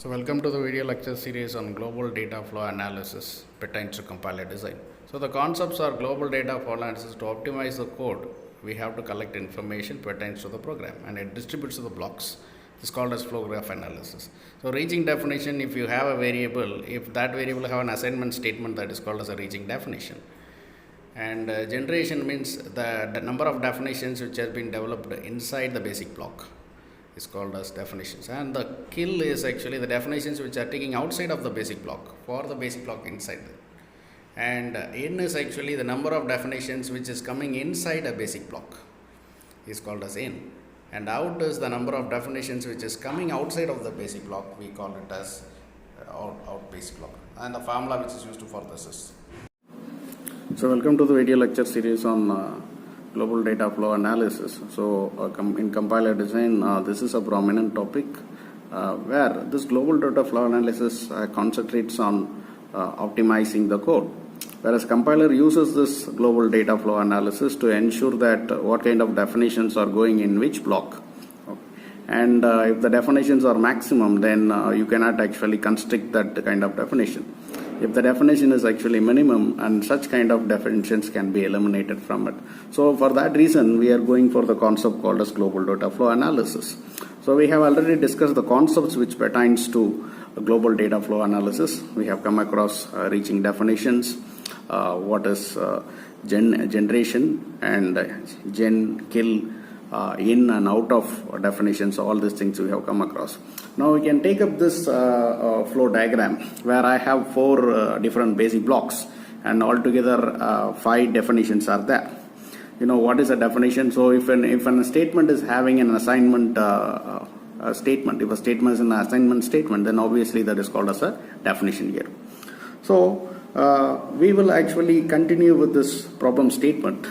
So welcome to the video lecture series on global data flow analysis pertains to compiler design. So the concepts are global data flow analysis. To optimize the code, we have to collect information pertains to the program and it distributes to the blocks. It's called as flow graph analysis. So reaching definition, if you have a variable, if that variable have an assignment statement, that is called as a reaching definition. And generation means the number of definitions which has been developed inside the basic block is called as definitions, and the kill is actually the definitions which are taking outside of the basic block for the basic block inside it. And in is actually the number of definitions which is coming inside a basic block is called as in, and out is the number of definitions which is coming outside of the basic block, we call it as out basic block, and the formula which is used for this is. So welcome to the video lecture series on global data flow analysis. So in compiler design, this is a prominent topic where this global data flow analysis concentrates on optimizing the code, whereas compiler uses this global data flow analysis to ensure that what kind of definitions are going in which block. And if the definitions are maximum, then you cannot actually constrict that kind of definition. If the definition is actually minimum, and such kind of definitions can be eliminated from it. So for that reason, we are going for the concept called as global data flow analysis. So we have already discussed the concepts which pertains to global data flow analysis. We have come across reaching definitions, what is generation and kill, in and out of definitions, all these things we have come across. Now we can take up this flow diagram where I have four different basic blocks, and altogether 5 definitions are there. You know what is a definition? So if a statement is having an assignment statement, if a statement is an assignment statement, then obviously that is called as a definition here. So we will actually continue with this problem statement.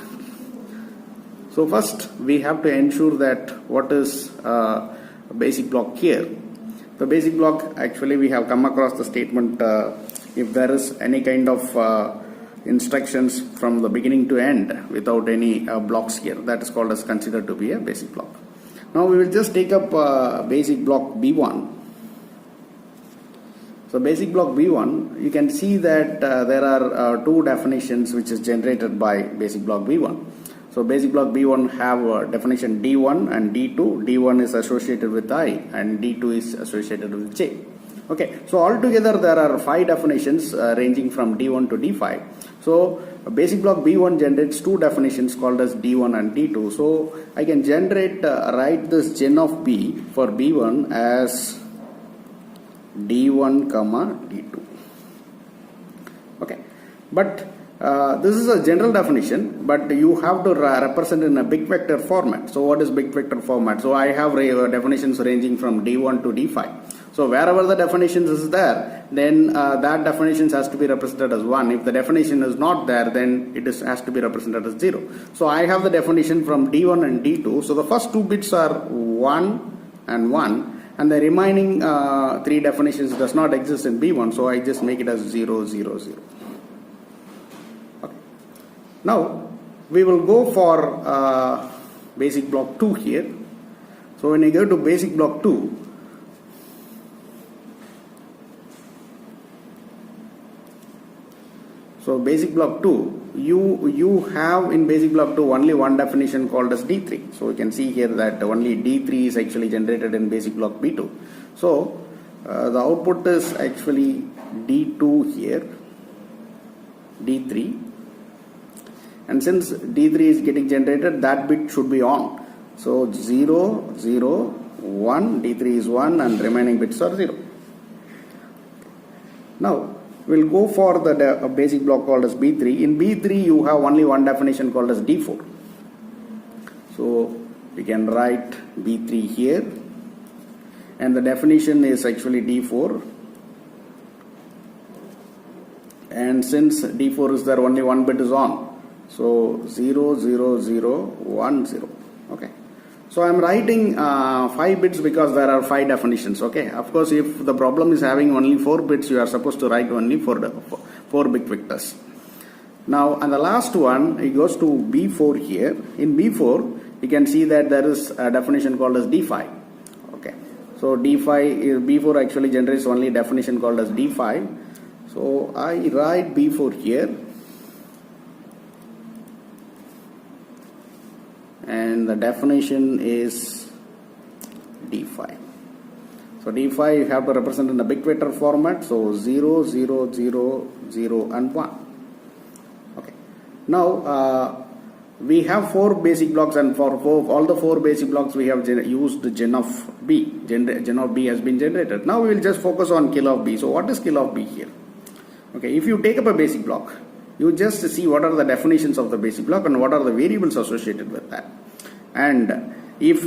So first we have to ensure that what is a basic block here. The basic block, actually we have come across the statement if there is any kind of instructions from the beginning to end without any blocks here, that is called as considered to be a basic block. Now we will just take up basic block B1. So basic block B1, you can see that there are 2 definitions which is generated by basic block B1. So basic block B1 have definition D1 and D2. D1 is associated with I and D2 is associated with J. Okay, so altogether there are 5 definitions ranging from D1 to D5. So basic block B1 generates 2 definitions called as D1 and D2. So I can write this gen of B for B1 as D1 comma D2. Okay, but this is a general definition, but you have to represent in a big vector format. So what is big vector format? So I have definitions ranging from D1 to D5. So wherever the definitions is there, then that definitions has to be represented as 1. If the definition is not there, then it has to be represented as 0. So I have the definition from D1 and D2. So the first 2 bits are 1 and 1. And the remaining 3 definitions does not exist in B1. So I just make it as 0, 0, 0. Now we will go for basic block 2 here. So when you go to basic block 2, so basic block 2, you have in basic block 2 only one definition called as D3. So you can see here that only D3 is actually generated in basic block B2. So the output is actually D2 here, D3. And since D3 is getting generated, that bit should be on. So 0, 0, 1, D3 is 1 and remaining bits are 0. Now we'll go for the basic block called as B3. In B3 you have only one definition called as D4. So we can write B3 here, and the definition is actually D4. And since D4 is there, only one bit is on. So 0, 0, 0, 1, 0. Okay. So I am writing 5 bits because there are 5 definitions. Okay. Of course, if the problem is having only 4 bits, you are supposed to write only 4 bit vectors. Now, and the last one, it goes to B4 here. In B4, you can see that there is a definition called as D5. Okay. So D5 is B4 actually generates only definition called as D5. So I write B4 here, and the definition is D5. So D5 you have to represent in a big vector format. So 0, 0, 0, 0 and 1. Okay. Now we have 4 basic blocks, and for all the 4 basic blocks we have used gen of B. Gen of B has been generated. Now we will just focus on kill of B. So what is kill of B here? Okay, if you take up a basic block, you just see what are the definitions of the basic block and what are the variables associated with that. And if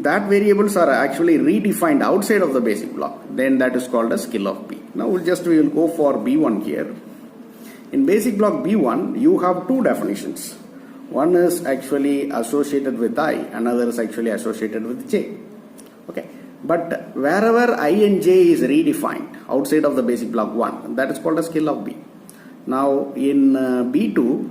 that variables are actually redefined outside of the basic block, then that is called as kill of B. Now we will go for B1 here. In basic block B1, you have 2 definitions. One is actually associated with I, another is actually associated with J. Okay, but wherever I and J is redefined outside of the basic block 1, that is called as kill of B. Now in B2,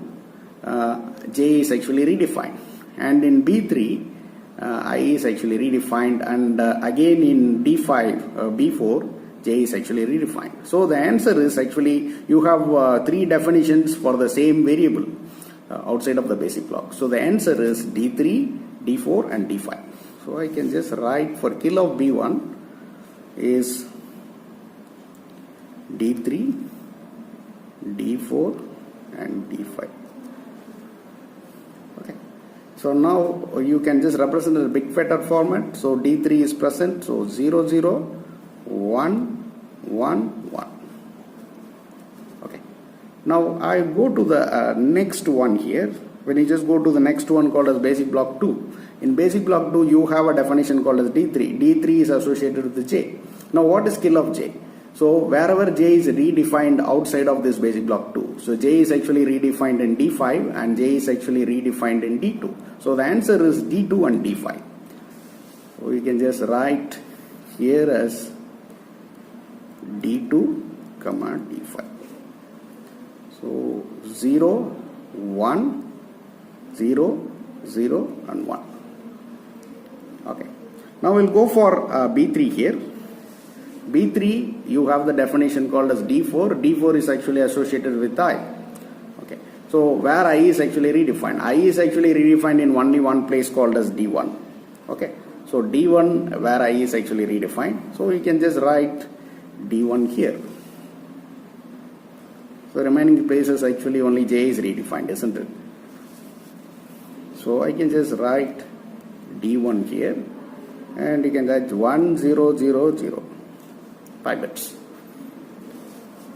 J is actually redefined, and in B3, I is actually redefined, and again in D5, B4, J is actually redefined. So the answer is actually you have 3 definitions for the same variable outside of the basic block. So the answer is D3, D4 and D5. So I can just write for kill of B1 is D3, D4 and D5. Okay. So now you can just represent a big vector format. So D3 is present. So 0, 0, 1, 1, 1. Okay. Now I go to the next one here. When you just go to the next one called as basic block 2. In basic block 2, you have a definition called as D3. D3 is associated with the J. Now what is kill of J? So wherever J is redefined outside of this basic block 2. So J is actually redefined in D5 and J is actually redefined in D2. So the answer is D2 and D5. So we can just write here as D2, D5. So 0, 1, 0, 0 and 1. Okay. Now we'll go for B3 here. B3 you have the definition called as D4. D4 is actually associated with I. Okay. So where I is actually redefined. I is actually redefined in only one place called as D1. Okay. So D1 where I is actually redefined. So we can just write D1 here. So remaining places actually only J is redefined, isn't it? So I can just write D1 here, and you can write 1, 0, 0, 0. 5 bits.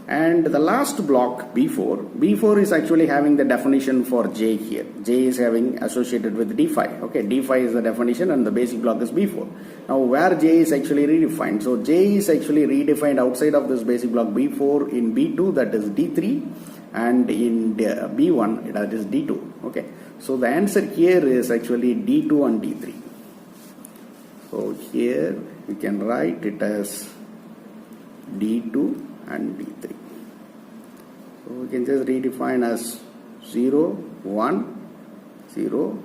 And the last block B4 is actually having the definition for J here. J is having associated with D5. Okay, D5 is the definition and the basic block is B4. Now where J is actually redefined. So J is actually redefined outside of this basic block B4 in B2, that is D3, and in B1 that is D2. Okay, so the answer here is actually D2 and D3. So here we can write it as D2 and D3. So we can just redefine as 0, 1, 0,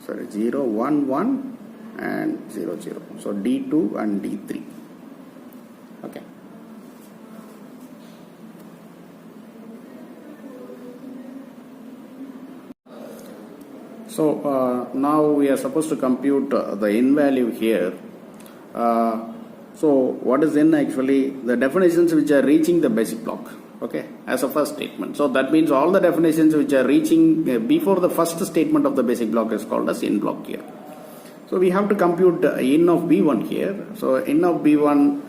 1, 1 and 0, 0. So D2 and D3. Okay. So now we are supposed to compute the in value here. So what is in actually the definitions which are reaching the basic block, okay, as a first statement. So that means all the definitions which are reaching before the first statement of the basic block is called as in block here. So we have to compute in of B1 here. So in of B1,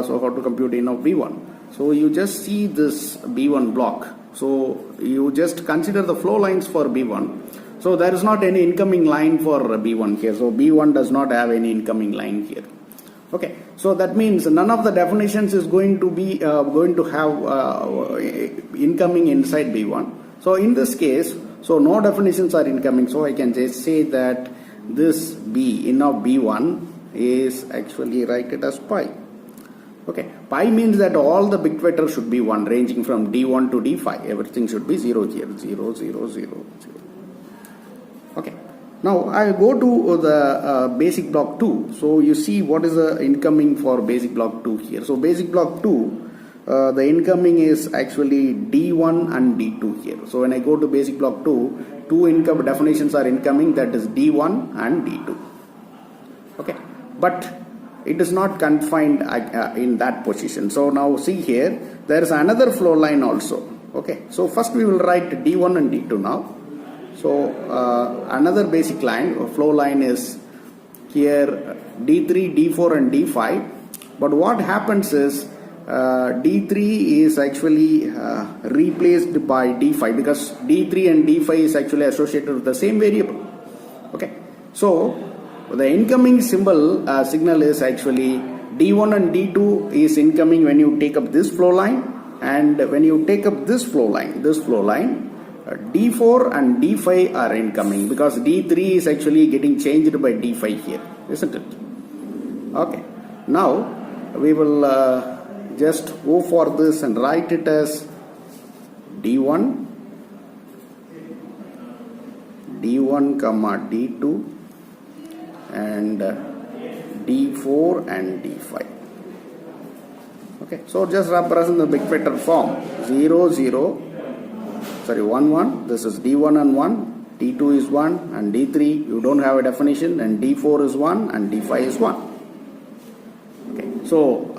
so how to compute in of B1? So you just see this B1 block. So you just consider the flow lines for B1. So there is not any incoming line for B1 here. So B1 does not have any incoming line here. Okay, so that means none of the definitions is going to be have incoming inside B1. So in this case, so no definitions are incoming. So I can just say that this B in of B1 is actually write it as pi. Okay, pi means that all the bit vectors should be 1, ranging from D1 to D5. Everything should be 0 here, 0, 0, 0, 0. Okay. Now I go to the basic block 2. So you see what is the incoming for basic block 2 here. So basic block 2, the incoming is actually D1 and D2 here. So when I go to basic block 2, two income definitions are incoming, that is D1 and D2. Okay, but it is not confined in that position. So now see here, there is another flow line also. Okay, so first we will write D1 and D2 now. So another basic line, flow line is here D3, D4 and D5. But what happens is D3 is actually replaced by D5 because D3 and D5 is actually associated with the same variable. Okay, so the incoming signal is actually D1 and D2 is incoming when you take up this flow line, and when you take up this flow line, D4 and D5 are incoming because D3 is actually getting changed by D5 here, isn't it? Okay, now we will just go for this and write it as D1 comma D2 and D4 and D5. Okay, so just represent the big vector form 1 1. This is D1 and 1, D2 is 1, and D3 you don't have a definition, and D4 is 1 and D5 is 1. Okay, so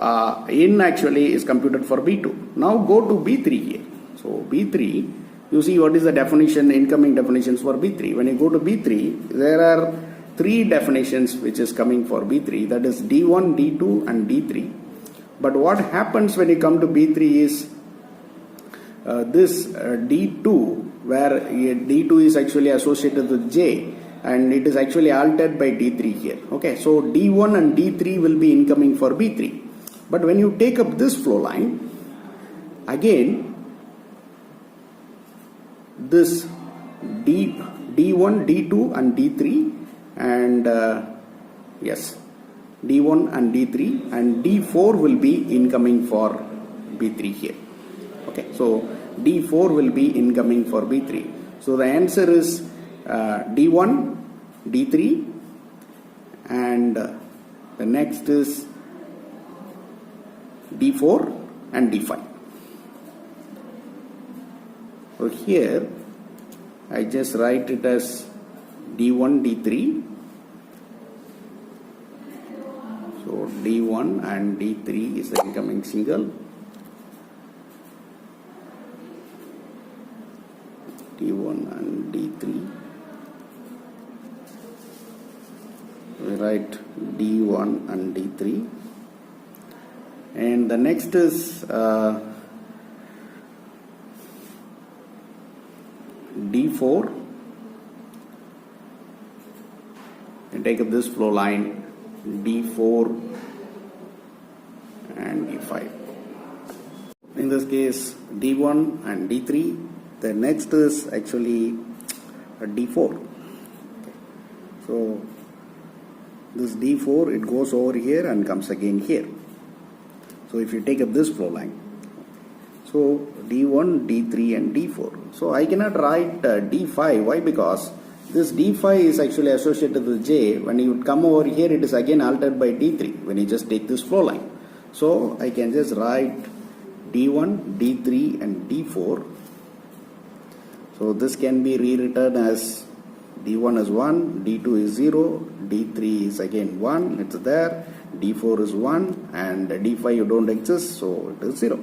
in actually is computed for B2. Now go to B3 here. So B3, you see what is the definition, incoming definitions for B3. When you go to B3, there are three definitions which is coming for B3, that is D1, D2 and D3. But what happens when you come to B3 is this D2, where D2 is actually associated with J, and it is actually altered by D3 here. Okay, so D1 and D3 will be incoming for B3. But when you take up this flow line, again this D1, D2 and D3 and yes, D1 and D3 and D4 will be incoming for B3 here. Okay, so D4 will be incoming for B3. So the answer is D1, D3, and the next is D4 and D5. So here I just write it as D1, D3. So D1 and D3 is the incoming signal. D1 and D3. We write D1 and D3. And the next is D4. And take up this flow line, D4 and D5. In this case, D1 and D3. The next is actually a D4. Okay. So this D4, it goes over here and comes again here. So if you take up this flow line, so D1, D3 and D4. So I cannot write D5. Why? Because this D5 is actually associated with J. When you come over here, it is again altered by D3 when you just take this flow line. So I can just write D1, D3 and D4. So this can be rewritten as D1 is 1, D2 is 0, D3 is again 1, it's there, D4 is 1, and D5 you don't exist, so it is 0.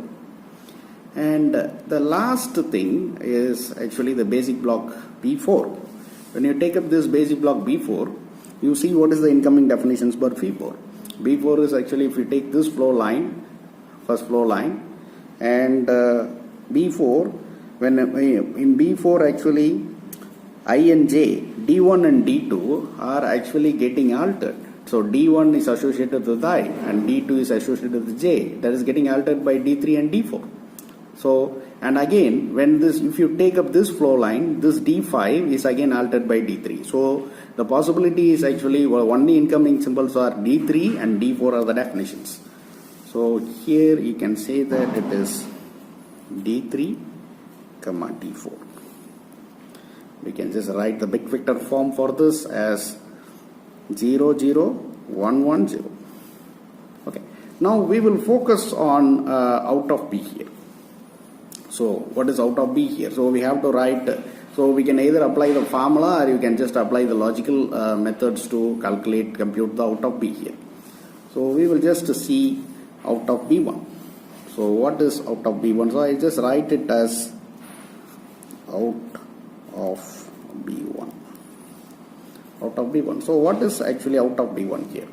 And the last thing is actually the basic block B4. When you take up this basic block B4, you see what is the incoming definitions for B4. B4 is actually, if you take this flow line, first flow line, and B4, when in B4 actually I and J, D1 and D2 are actually getting altered. So D1 is associated with I and D2 is associated with J. That is getting altered by D3 and D4. So, and again, when this, if you take up this flow line, this D5 is again altered by D3. So the possibility is actually only incoming symbols are D3 and D4 are the definitions. So here you can say that it is D3, D4. we can just write the big vector form for this as 0 0 1 1 0. Okay. Now we will focus on out of B here. So what is out of B here? So we have to write, so we can either apply the formula or you can just apply the logical methods to compute the out of B here. So we will just see out of B1. So what is out of B1? So I just write it as out of B1. Out of B1. So what is actually out of B1 here?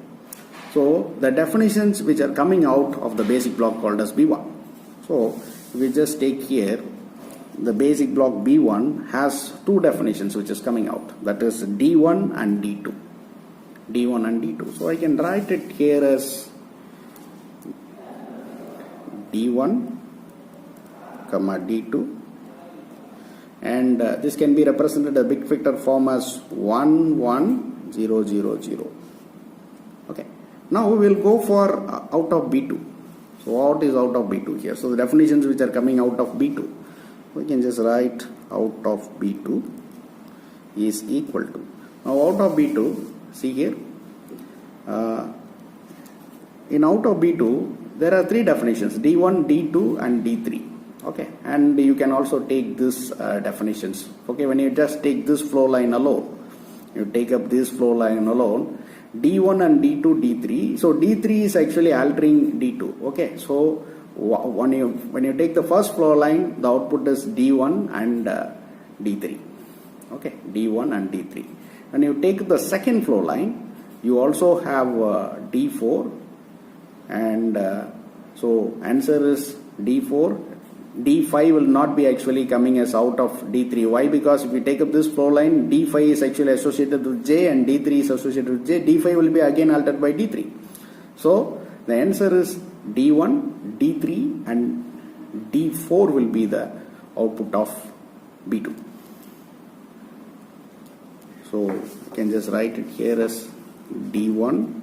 So the definitions which are coming out of the basic block called as B1. So we just take here the basic block B1 has two definitions which is coming out, that is D1 and D2. D1 and D2. So I can write it here as D1 comma D2, and this can be represented a big vector form as 1 1 0 0 0. Okay. Now we will go for out of B2. So what is out of B2 here? So the definitions which are coming out of B2, we can just write out of B2 is equal to, now out of B2, see here, in out of B2 there are three definitions, D1, D2 and D3. Okay, and you can also take this definitions. Okay, when you just take this flow line alone, you take up this flow line alone, D1 and D2, D3. So D3 is actually altering D2. Okay, so when you take the first flow line, the output is D1 and D3. Okay, D1 and D3. When you take the second flow line, you also have D4, and so answer is D4. D5 will not be actually coming as out of D3. Why? Because if we take up this flow line, D5 is actually associated with J and D3 is associated with J. D5 will be again altered by D3. So the answer is D1, D3 and D4 will be the output of B2. So you can just write it here as D1,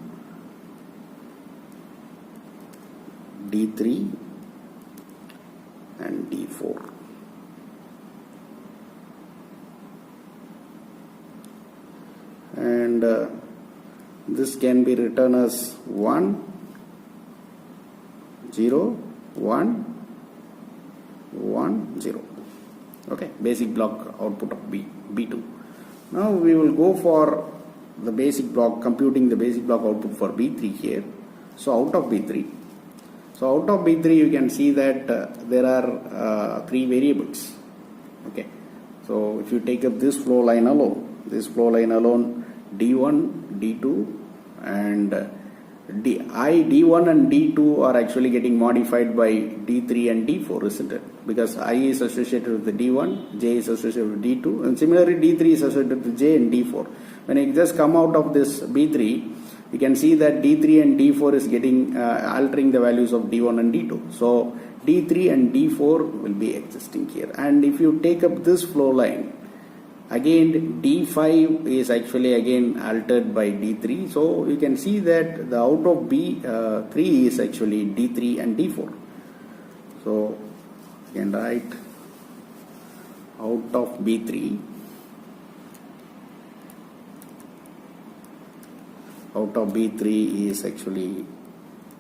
D3 and D4. And this can be written as 1 0 1 1 0. Okay, basic block output of B2. Now we will go for the basic block, computing the basic block output for B3 here. So out of B3, you can see that there are three variables. Okay, so if you take up this flow line alone, D1, D2 and D1 and D2 are actually getting modified by D3 and D4, isn't it? Because I is associated with the D1, J is associated with D2, and similarly D3 is associated with J and D4. When it just come out of this B3, you can see that D3 and D4 is getting altering the values of D1 and D2. So D3 and D4 will be existing here. And if you take up this flow line, again D5 is actually again altered by D3. So you can see that the out of B3 is actually D3 and D4. So you can write out of B3, out of B3 is actually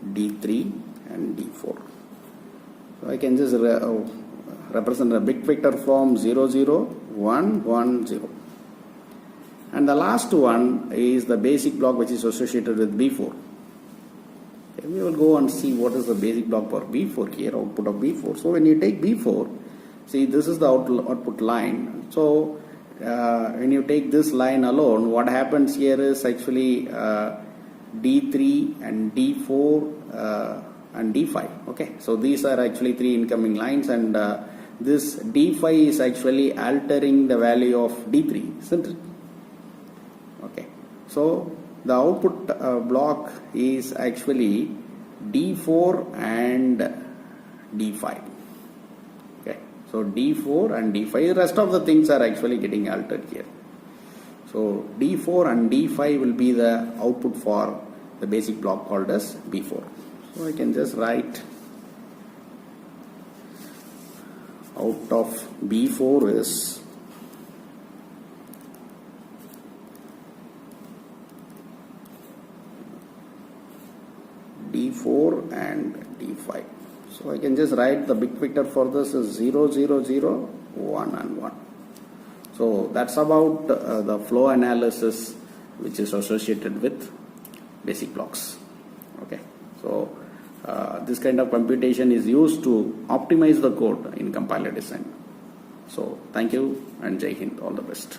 D3 and D4. So I can just represent a big vector form 0 0 1 1 0. And the last one is the basic block which is associated with B4. Okay, we will go and see what is the basic block for B4 here, output of B4. So when you take B4, see this is the output line. So when you take this line alone, what happens here is actually D3 and D4 and D5. Okay, so these are actually three incoming lines, and this D5 is actually altering the value of D3, isn't it? Okay, so the output block is actually D4 and D5. So D4 and D5, the rest of the things are actually getting altered here. So D4 and D5 will be the output for the basic block called as B4. So I can just write out of B4 is D4 and D5. So I can just write the bit vector for this is 0, 0, 0, 1 and 1. So that's about the flow analysis which is associated with basic blocks. Okay. So this kind of computation is used to optimize the code in compiler design. So thank you and Jai Hind, all the best.